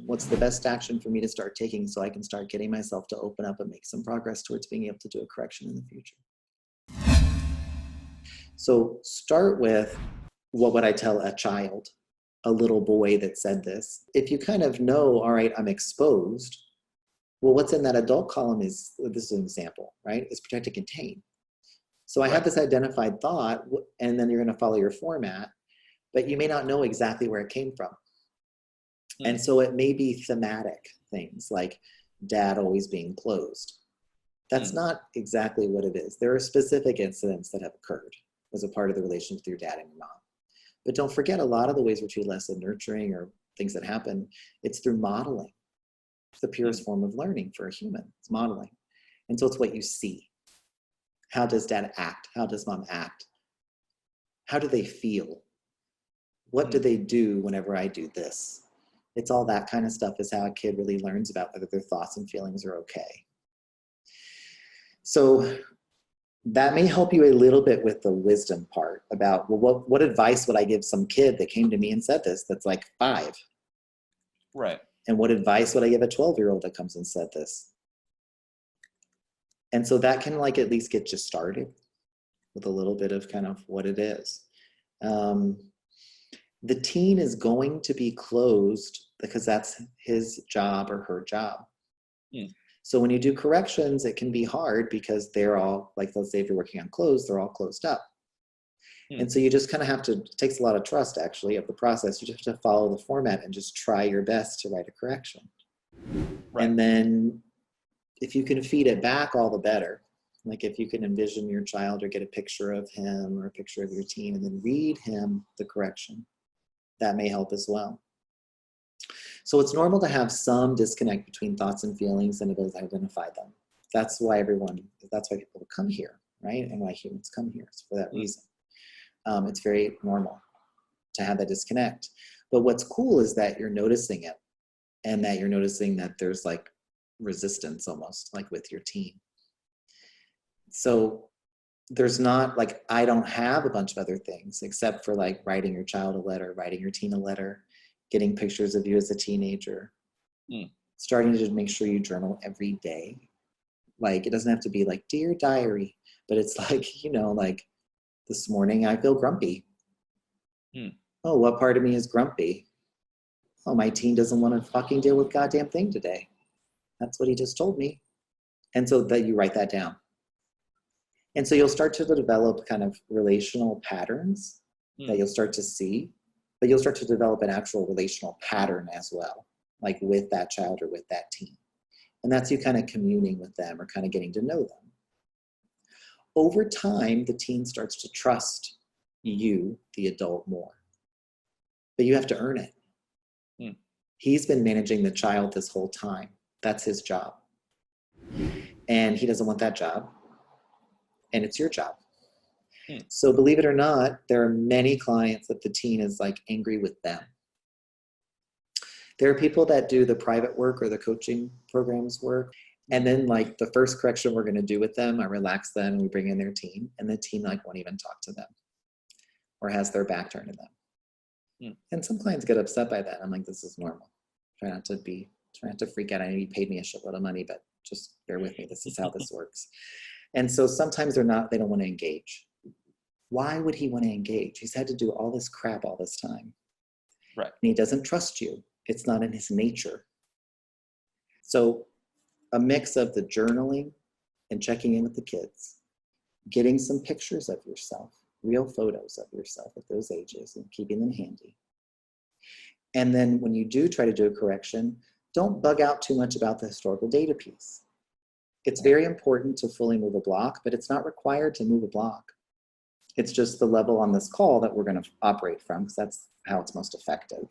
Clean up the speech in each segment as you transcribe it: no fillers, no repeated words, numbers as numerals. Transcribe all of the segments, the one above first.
What's the best action for me to start taking so I can start getting myself to open up and make some progress towards being able to do a correction in the future? So start with, what would I tell a child, a little boy that said this? If you kind of know, all right, I'm exposed, well, what's in that adult column is, this is an example, right? Is protect and contain. So I have this identified thought, and then you're going to follow your format, but you may not know exactly where it came from. And so it may be thematic things like dad always being closed. That's not exactly what it is. There are specific incidents that have occurred as a part of the relationship with your dad and your mom. But don't forget, a lot of the ways we're treated less than nurturing or things that happen, it's through modeling. It's the purest form of learning for a human. It's modeling. And so it's what you see. How does dad act? How does mom act? How do they feel? What do they do whenever I do this? It's all that kind of stuff is how a kid really learns about whether their thoughts and feelings are okay. So that may help you a little bit with the wisdom part about, well, what advice would I give some kid that came to me and said this that's like 5? Right. And what advice would I give a 12-year-old that comes and said this? And so that can like at least get you started with a little bit of kind of what it is. The teen is going to be closed because that's his job or her job. So when you do corrections, it can be hard because they're all, like, let's say if you're working on closed, they're all closed up. And so you just kind of have to, it takes a lot of trust actually of the process. You just have to follow the format and just try your best to write a correction. Right. And then if you can feed it back, all the better. Like if you can envision your child or get a picture of him or a picture of your teen and then read him the correction, that may help as well. So it's normal to have some disconnect between thoughts and feelings and ability to identify them. That's why people come here, right? And why humans come here. It's for that reason. It's very normal to have that disconnect. But what's cool is that you're noticing it and that you're noticing that there's like resistance almost like with your teen. So there's not like, I don't have a bunch of other things except for like writing your child a letter, writing your teen a letter, getting pictures of you as a teenager, starting to make sure you journal every day. Like it doesn't have to be like, dear diary, but it's like, you know, like this morning I feel grumpy. Oh, what part of me is grumpy? Oh, my teen doesn't want to fucking deal with goddamn thing today. That's what he just told me. And so that you write that down. And so you'll start to develop kind of relational patterns that you'll start to see, but you'll start to develop an actual relational pattern as well, like with that child or with that teen. And that's you kind of communing with them or kind of getting to know them. Over time, the teen starts to trust you, the adult, more. But you have to earn it. He's been managing the child this whole time. That's his job. And he doesn't want that job. And it's your job. So believe it or not, there are many clients that the teen is like angry with them. There are people that do the private work or the coaching programs work. And then like the first correction we're going to do with them, I relax them and we bring in their teen and the teen like won't even talk to them or has their back turned to them. And some clients get upset by that. I'm like, this is normal. Try not to freak out. I know you paid me a shitload of money, but just bear with me. This is how this works. And so sometimes they don't want to engage. Why would he want to engage? He's had to do all this crap all this time. Right. And he doesn't trust you. It's not in his nature. So a mix of the journaling and checking in with the kids, getting some pictures of yourself, real photos of yourself at those ages and keeping them handy. And then when you do try to do a correction, don't bug out too much about the historical data piece. It's very important to fully move a block, but it's not required to move a block. It's just the level on this call that we're going to operate from, because that's how it's most effective.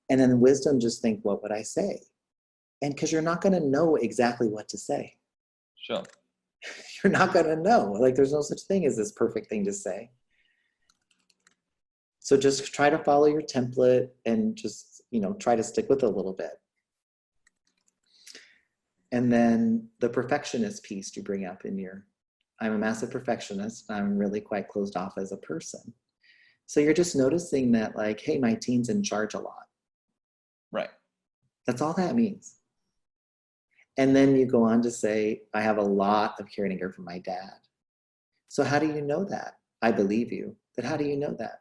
And then wisdom, just think, what would I say? And because you're not going to know exactly what to say. Sure. You're not going to know. Like there's no such thing as this perfect thing to say. So just try to follow your template and just, try to stick with it a little bit. And then the perfectionist piece you bring up I'm a massive perfectionist. I'm really quite closed off as a person. So you're just noticing that like, hey, my teen's in charge a lot. Right. That's all that means. And then you go on to say, I have a lot of care and anger from my dad. So how do you know that? I believe you, but how do you know that?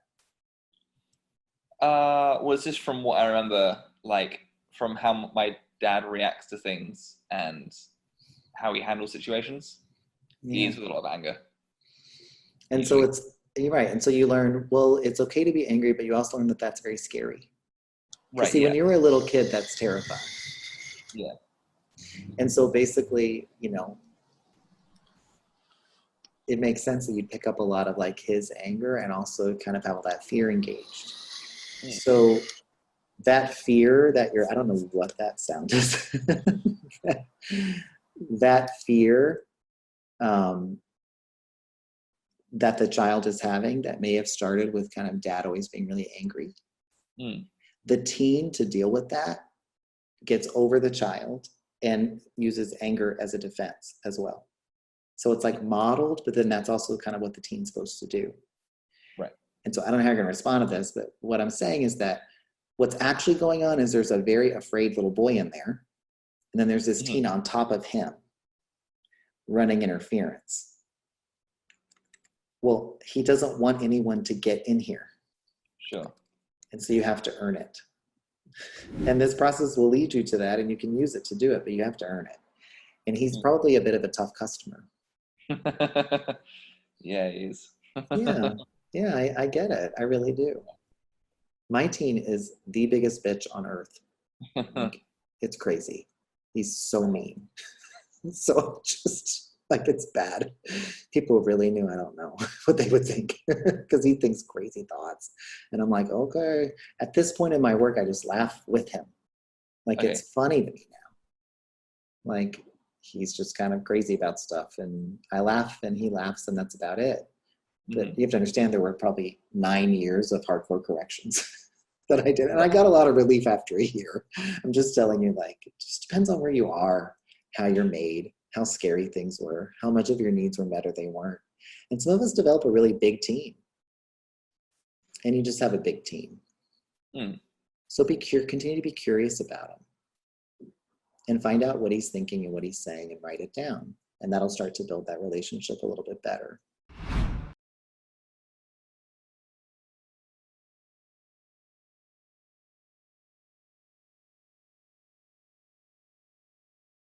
Was this from what I remember, like from how my dad reacts to things and how he handles situations? Yeah. He is with a lot of anger. And usually. so you're right. And so you learn, well, it's okay to be angry, but you also learn that that's very scary. Because Right, see, yeah. when you were a little kid, that's terrifying. Yeah. And so basically, it makes sense that you'd pick up a lot of like his anger and also kind of have all that fear engaged. So that fear that I don't know what that sound is. that fear that the child is having that may have started with kind of dad always being really angry. The teen, to deal with that, gets over the child and uses anger as a defense as well. So it's like modeled, but then that's also kind of what the teen's supposed to do. Right. And so I don't know how you're going to respond to this, but what I'm saying is that what's actually going on is there's a very afraid little boy in there. And then there's this teen on top of him running interference. Well, he doesn't want anyone to get in here. Sure. And so you have to earn it. And this process will lead you to that, and you can use it to do it, but you have to earn it. And he's probably a bit of a tough customer. Yeah, he is. Yeah, I get it. I really do. My teen is the biggest bitch on earth. Like, it's crazy. He's so mean. So just like, it's bad. People really knew, I don't know what they would think, because he thinks crazy thoughts. And I'm like, okay. At this point in my work, I just laugh with him. Like, okay. It's funny to me now. Like, he's just kind of crazy about stuff, and I laugh and he laughs, and that's about it. But you have to understand there were probably 9 years of hardcore corrections that I did. And I got a lot of relief after a year. I'm just telling you, like, it just depends on where you are, how you're made, how scary things were, how much of your needs were met or they weren't. And some of us develop a really big team. And you just have a big team. So continue to be curious about him. And find out what he's thinking and what he's saying and write it down. And that'll start to build that relationship a little bit better.